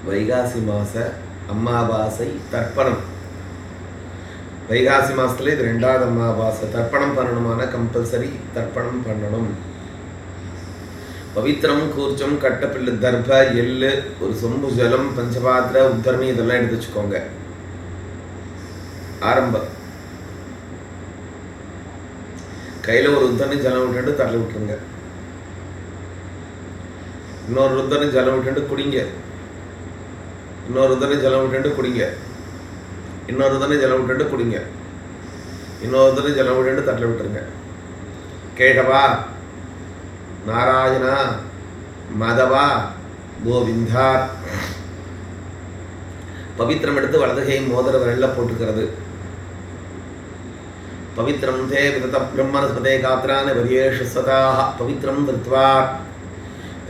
வைகாசி மாத அமாவாசை தர்ப்பணம். வைகாசி மாதத்தில் இது 2வது அமாவாசை. தர்ப்பணம் பண்ணணுமான கம்பல்சரி தர்ப்பணம் பண்ணணும். பவித்திரம், கூர்ச்சம், கட்டப்பில்லு, தர்ப, எள்ளு, ஒரு சொம்பு ஜலம், பஞ்சபாத்திர, உத்தரணி இதெல்லாம் எடுத்து வச்சுக்கோங்க. ஆரம்பம் கையில் ஒரு உத்தரணி ஜலம் விட்டுட்டு தரல விட்டுருங்க. இன்னொரு உத்தரணி ஜலம் விட்டுட்டு குடிங்க. இன்னொரு உத்தரணி ஜலம் விட்டுட்டு குடிங்க. இன்னொரு உத்தரணி ஜலம் விட்டுட்டு குடிங்க. இன்னொரு உத்தரணி ஜலம் விட்டுட்டு தரல விட்டுருங்க. கேட்டவா, நாராயணா, மாதவா, கோவிந்தா. பவித்திரம் எடுத்து வலதுகை மோதிர விரல்ல போட்டுக்கிறது. பவித்திரம் தே விதத பிரம்மனஸ்பதே காத்ரான வரியேஷு சதாக. பவித்திரம் திருத்வா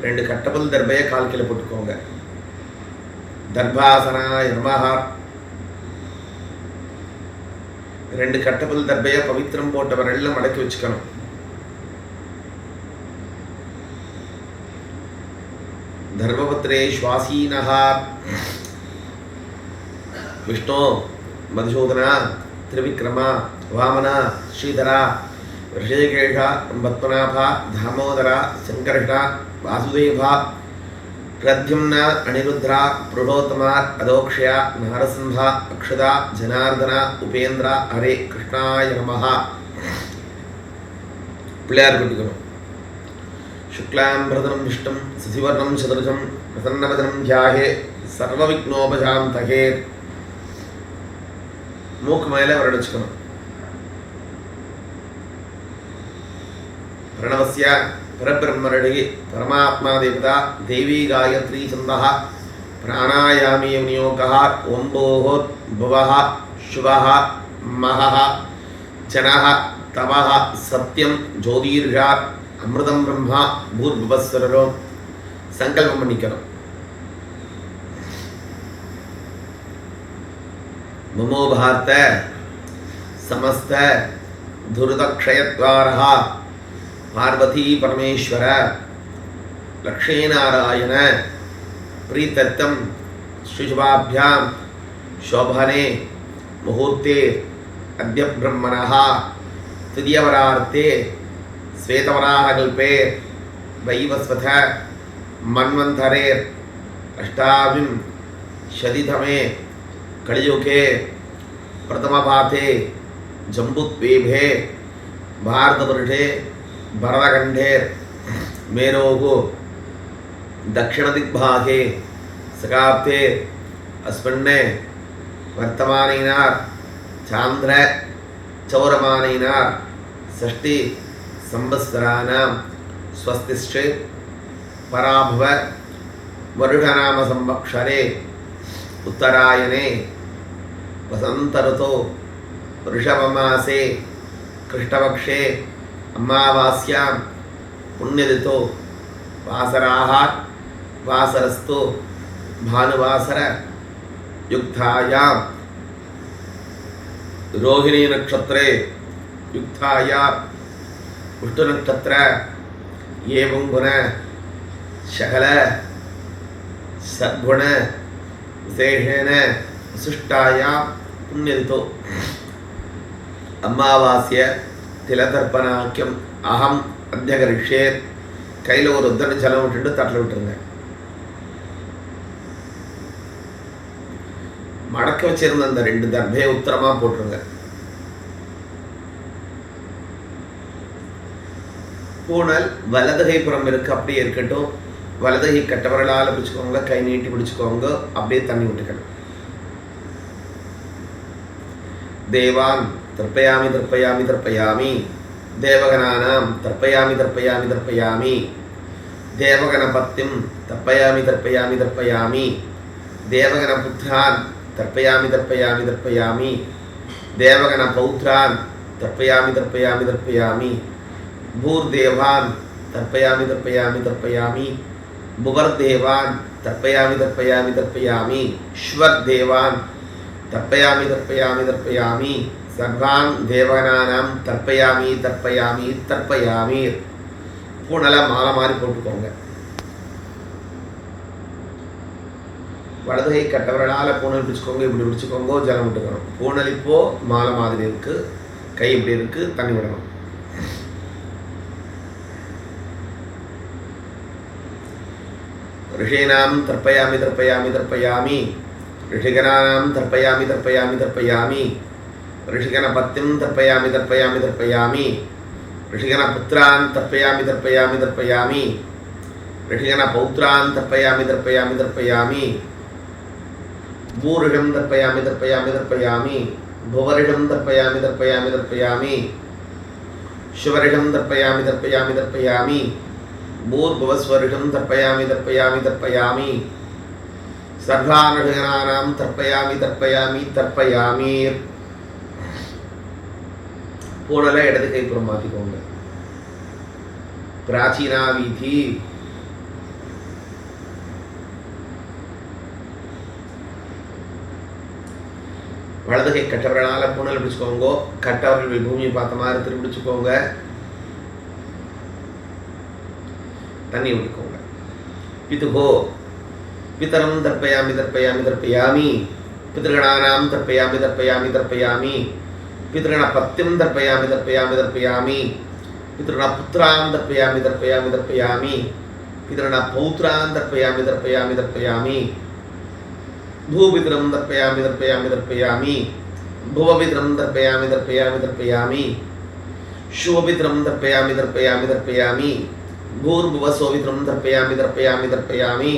2 கட்டபல் தர்பையை கால் கீழே போட்டுக்கோங்க. தர்பாசனாய நமஹ. 2 கட்டபல் தர்பையை பவித்திரம் போட்ட விரல்ல மடக்கி வச்சுக்கணும். தர்மபத்ரே ஸ்வாசீனஹ. விஷ்ணு, மதுசூதனா, திரிவிக்ரமா, வாமனா, ஸ்ரீதரா, ரிஷிகேஷா, பத்மநாபா, தாமோதரா, சங்கர்ஷா, வாசுதேவா, பிரத்யும்னா, அனிருத்ரா, புருஷோத்தமா, அதோக்ஷயா, நாரசிம்ஹா, அக்ஷதா, ஜனார்தனா, உபேந்திரா, ஹரே கிருஷ்ணாய நமஹ. பிள்ளையார் கட்டிக்கணும். சுக்லாம் பிரதனம் விஷ்ணும் சசிவர்ணம் சதுர்ஜம் பிரசன்னவதனம் தியாகே சர்வ விக்னோபசாந்தகே. மூக்கு மேலே வரடிச்சுக்கணும். பிரணவஸ்ய பரபிரம்மரடி பரமாத்மா தேவதா தேவி காயத்ரி சந்தः பிராணாயாமி விநியோகः ஓம்போர் புவः சுவः மஹः ஜனः தவः சத்யம் ஜோதிர்ஷா அமிர்தம் பிரம்மா பூர்புவஸ்வரரும். சங்கல்பம் பண்ணிக்கணும். மமோ பார்த்த சமஸ்த துரிதக்ஷயத்வாரः பார்வதி பரமேஸ்வர லக்ஷ்மீநாராயண பிரீத்தர்த்தம் ஸ்ரீசுபாभ्यां शोभने मुहूर्ते अद्य ब्रह्मणः तृतीयवरार्ते श्वेतवराहकल्पे वैवस्वत मन्वन्तरे अष्टाविंशतितमे कलियुगे प्रथमपाते जम्बुद्वीपे भारतवर्षे भरतखण्डे मेरोः दक्षिणदिग्भागे सकाप्ते अस्मिन् वर्तमानेनार् चान्द्र चौरमानेनार् षष्टि संवत्सराणां स्वस्तिश्चे पराभव वरुणनाम संवत्सरे उत्तरायणे वसंत ऋतौ वृषभमासे कृष्णपक्षे अमावास्यां पुण्यतिथौ वासराः वासरस्तु भानुवासर युक्तायां रोहिणी नक्षत्रे युक्तायां पुष्ट नक्षत्र एवं गुण शकल सद्गुण विशेषेण विशिष्टायां पुण्यतिथौ अमावास्य तिलतर्पणाख्यम अहम अद्य करिष्ये. கையில் ஒரு உத்தரணி ஜலம் விட்டுட்டு தட்டில் விட்டுருங்க. மடக்க வச்சிருந்த அந்த 2 தர்பையை உத்தரமாக போட்டுருங்க. பூனல் வலதுகை புறம் இருக்கு, அப்படியே இருக்கட்டும். வலதுகை கட்டவரலால் பிடிச்சுக்கோங்க, கை நீட்டி பிடிச்சுக்கோங்க, அப்படியே தண்ணி விட்டுக்கணும். தேவான் தர்ப்பயாமி தர்ப்பயாமி தர்ப்பயாமி தேவகனானாம் தர்ப்பயாமி தர்ப்பயாமி தர்ப்பயாமி தேவகணபத்திம் தர்ப்பயாமி தர்ப்பயாமி தர்ப்பயாமி தேவகணபுத்ரான் தர்ப்பயாமி தர்ப்பயாமி தர்ப்பயாமி தேவகணபௌத்ரான் தர்ப்பயாமி தர்ப்பயாமி தர்ப்பயாமி भूर्देवान् तर्पयामि तर्पयामि तर्पयामि भुवर्देवान् तर्पयामि तर्पयामि तर्पयामि श्वर्देवान् तर्पयामि तर्पयामि तर्पयामि सर्वान् देवगणानां तर्पयामि तर्पयामि तर्पयामि. பூனெல்லாம் மாலை மாதிரி போட்டுக்கோங்க. வலதுகை கட்டவர்களால் பூனல் பிடிச்சிக்கோங்க, இப்படி பிடிச்சிக்கோங்க, ஜலம் விட்டுக்கணும். பூனல் இப்போ மாலை மாதிரி இருக்குது, கை இப்படி இருக்குது, தண்ணி விடணும். ऋषीणां तर्पयामि तर्पयामि तर्पयामि ऋषिगणानां तर्पयामि तर्पयामि तर्पयामि ऋषिगणपतिं तर्पयामि तर्पयामि तर्पयामि ऋषिगणपुत्रान् तर्पयामि तर्पयामि तर्पयामि ऋषिगणपौत्रान् तर्पयामि तर्पयामि तर्पयामि भूऋषं तर्पयामि तर्पयामि तर्पयामि भुवऋषं तर्पयामि तर्पयामि तर्पयामि शिवऋषं तर्पयामि तर्पयामि तर्पयामि भूर्भुवस्वऋषं तर्पयामि तर्पयामि तर्पयामि सर्वानुषगणानां तर्पयामि तर्पयामि तर्पयामि. பூனலை இடது கைப்புறம் மாற்றிக்கோங்க. பிராச்சீனா வீதி. வலது கை கட்டவர்களால் பூனல் பிடிச்சுக்கோங்க. கட்டவர்கள் பூமியை பார்த்த மாதிரி திருப்பி பிடிச்சுக்கோங்க. தண்ணி விட்டுக்கோங்க. பிதுகோ பிதரம் தர்ப்பயாமி தர்ப்பயாமி தர்ப்பயாமி பிதೃಗಣானாம் தர்ப்பயாமி தர்ப்பயாமி தர்ப்பயாமி பிதೃಗணபத்தியம் தர்ப்பயாமி தர்ப்பயாமி தர்ப்பயாமி பிதೃಗணபுத்ரான் தர்ப்பயாமி தர்ப்பயாமி தர்ப்பயாமி பிதೃಗணபௌத்ரான் தர்ப்பயாமி தர்ப்பயாமி தர்ப்பயாமி பூபித்ரம் தர்ப்பயாமி தர்ப்பயாமி தர்ப்பயாமி புவபித்ரம் தர்ப்பயாமி தர்ப்பயாமி தர்ப்பயாமி சுவபித்ரம் தர்ப்பயாமி தர்ப்பயாமி தர்ப்பயாமி भूर्भुवस्ववित्रं तर्पयामि तर्पयामि तर्पयामि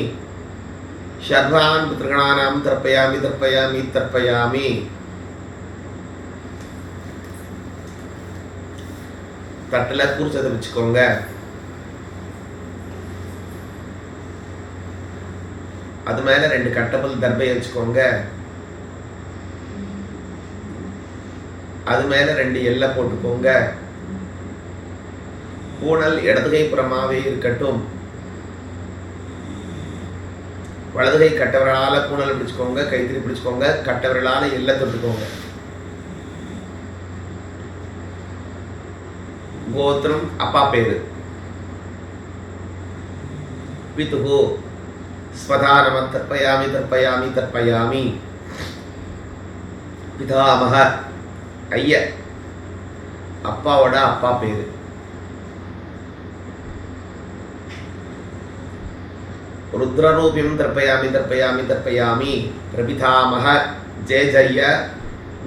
शर्वान् पितृगणानां तर्पयामि तर्पयामि तर्पयामि. தட்டில் கூர்ச்சதை வச்சுக்கோங்க. அது மேலே 2 கட்டபல் தர்பையை வச்சுக்கோங்க. அது மேலே 2 எல்லை போட்டுக்கோங்க. பூனல் இடதுகை புறமாவே இருக்கட்டும். வலதுகை கட்டவர்களால் பூனல் பிடிச்சுக்கோங்க, கைத்திரி பிடிச்சுக்கோங்க. கட்டவர்களால் எல்லை தொட்டுக்கோங்க. கோத்திரம் அப்பா பேரு. பிதுகு ஸ்வதானம தர்ப்பயாமி தர்ப்பயாமி தர்ப்பயாமி பிதாமக ஐய அப்பாவோட அப்பா பேரு. रुद्ररूपिं तर्पयामि तर्पयामि तर्पयामि प्रपितामह जय जय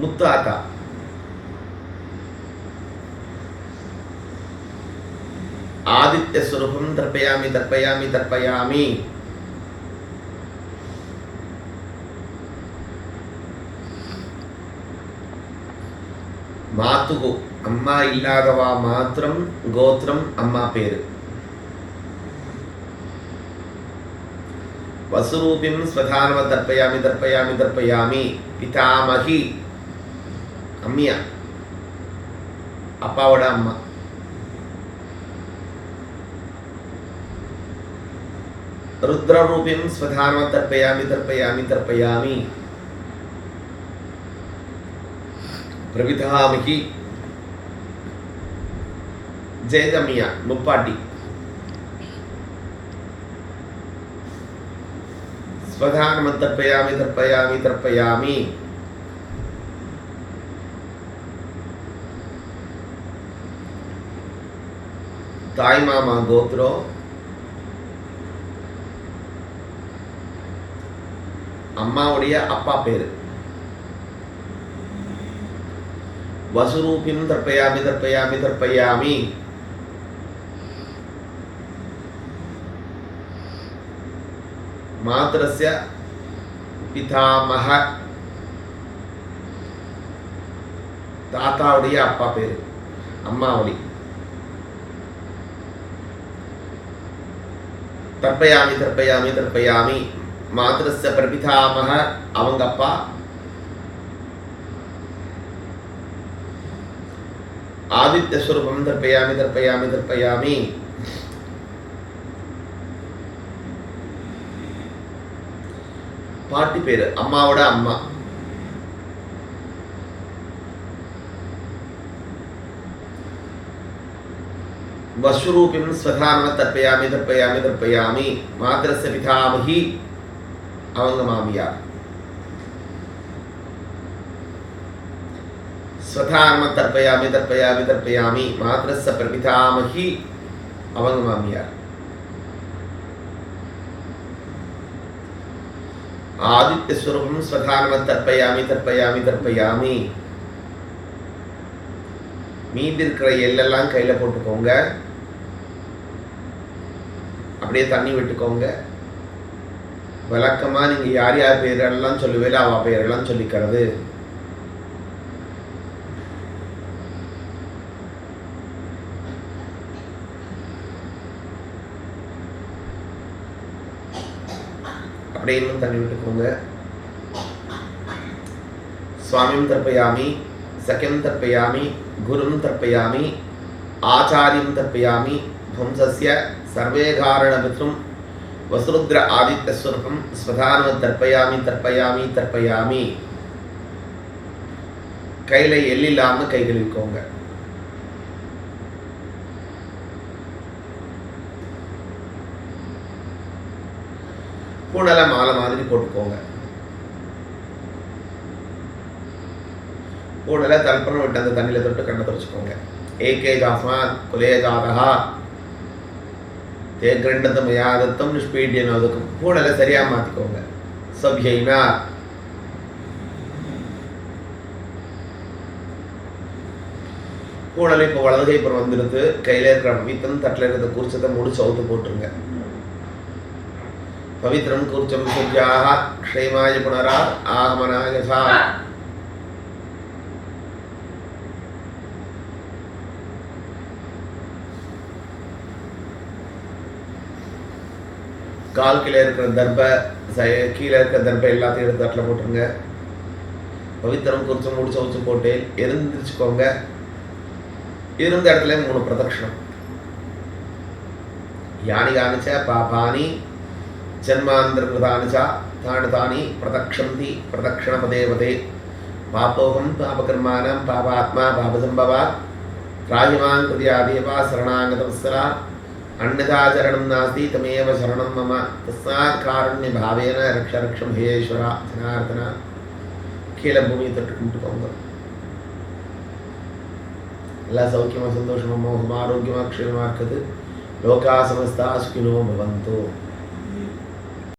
मुत्ताता. आदित्य स्वरूपं तर्पयामि तर्पयामि तर्पयामि मातुगु अम्मा इल्लादवा मात्रम गोत्रम अम्मा पेरु. वसुरूपिं स्वधानव तर्पयामि तर्पयामि तर्पयामि पितामही अम्मिया अप्पावोड अम्मा. रुद्ररूपिं स्वधानव तर्पयामि तर्पयामि तर्पयामि प्रविधामहि जयजमिया मुप्पाटी. स्वधानम तर्पयामि तर्पयामि तर्पयामि ताई मामा गोत्रो अम्मावुடைய அப்பா பேரு. वसुरूपिं तर्पयामि तर्पयामि तर्पयामि मातरस्य पितामह तातावुடைய அப்பா பேரு அம்மாவளி. तर्पयामि तर्पयामि तर्पयामि मातरस्य प्रपितामह அவங்க அப்பா. आदित्य स्वरूपं तर्पयामि तर्पयामि तर्पयामि பாட்டி பேரு அம்மாவோட அம்மா. वसुरूपिं स्वधानव तर्पयामि तर्पयामि तर्पयामि मातरस्य पितामही அவங்க மாமியார். ஸ்வதார்ம தர்ப்பயாமி தர்ப்பயாமி தர்ப்பயாமி மாத்ரஸ்ஸ பிரபிதாமகி அவங்க மாமியார். ஆதித்ய ஸ்வரூபம் ஸ்வதார்ம தர்ப்பயாமி தர்ப்பயாமி தர்ப்பயாமி. மீதி இருக்கிற எள்ளெல்லாம் கையில போட்டுக்கோங்க. அப்படியே தண்ணி விட்டுக்கோங்க. வழக்கமா நீங்க யார் யார் பேரெல்லாம் சொல்லுவேல அவ பேரெல்லாம் சொல்லிக்கிறது. அப்படியே இன்னும் தண்ணி விட்டுக்கோங்க. சுவாமியும் தர்ப்பயாமி, சக்கியம் தர்ப்பயாமி, குரும் தர்ப்பயாமி, ஆச்சாரியம் தர்ப்பயாமி, வம்சஸ்ய சர்வே காரணபித்ரும் வசுருத்ர ஆதித்ய ஸ்வரூபம் ஸ்வதானவ தர்ப்பயாமி தர்ப்பயாமி தர்ப்பயாமி. கையில எள்ளில்லாம கை கழுவிக்கோங்க. பூனலை மாலை மாதிரி போட்டுக்கோங்க. பூனலை தல்பரம் விட்டு அந்த தண்ணியில தொட்டு கண்ணை தொடச்சுக்கோங்க. ஏகே ஜாஸ்மாத் குலே ஜாதகா தே கிரண்டதம் யாதத்தம் நிஷ்பீடியன் ஒதுக்கும். பூனலை சரியா மாத்திக்கோங்க. சப்யைனா பூனலை இப்போ வலதுகை புறம் வந்துடுது. கையில இருக்கிற பவித்திரம் தட்டில் இருக்கிற குறிச்சத்தை முடிச்சு அவுத்து போட்டுருங்க. பவித்ரம் கூர்ச்சம் சுஜ்யாக க்ஷேமாய புனரா ஆகமனாய சா. கால் கீழே இருக்கிற தர்ப கீழே இருக்கிற தர்ப எல்லாத்தையும் எடுத்து தட்டில் போட்டுருங்க. பவித்திரம் கூர்ச்சம் முடிச்சு வச்சு போட்டு எரிஞ்சிச்சுக்கோங்க. இருந்த இடத்துல 3 பிரதட்சணம். யானி காணிச்ச பாபானி ஜன்மாந்தர்கிருதானிச்சா தானி தானி பிரதக்ஷந்தி பிரதக்ஷணபதே பதே. பாபோகம் பாபகர்மானம் பாபாத்மா பாபசம்பவா ராஜிமான் கிருதியாதேவா சரணாங்கதவத்சலா அன்னதாச்சரணம் நாஸ்தி தமேவ சரணம் மம தஸ்மாத் காருண்ய பாவேன ரக்ஷ ரக்ஷம் ஹேஸ்வரா ஜனார்தனா. கீழே பூமியை தொட்டு கும்பிட்டுக்கோங்க. எல்லா சௌக்கியமா சந்தோஷமா மோகமா ஆரோக்கியமா க்ஷேமமா இருக்குது. லோகா சமஸ்தா சுகினோ பவந்து.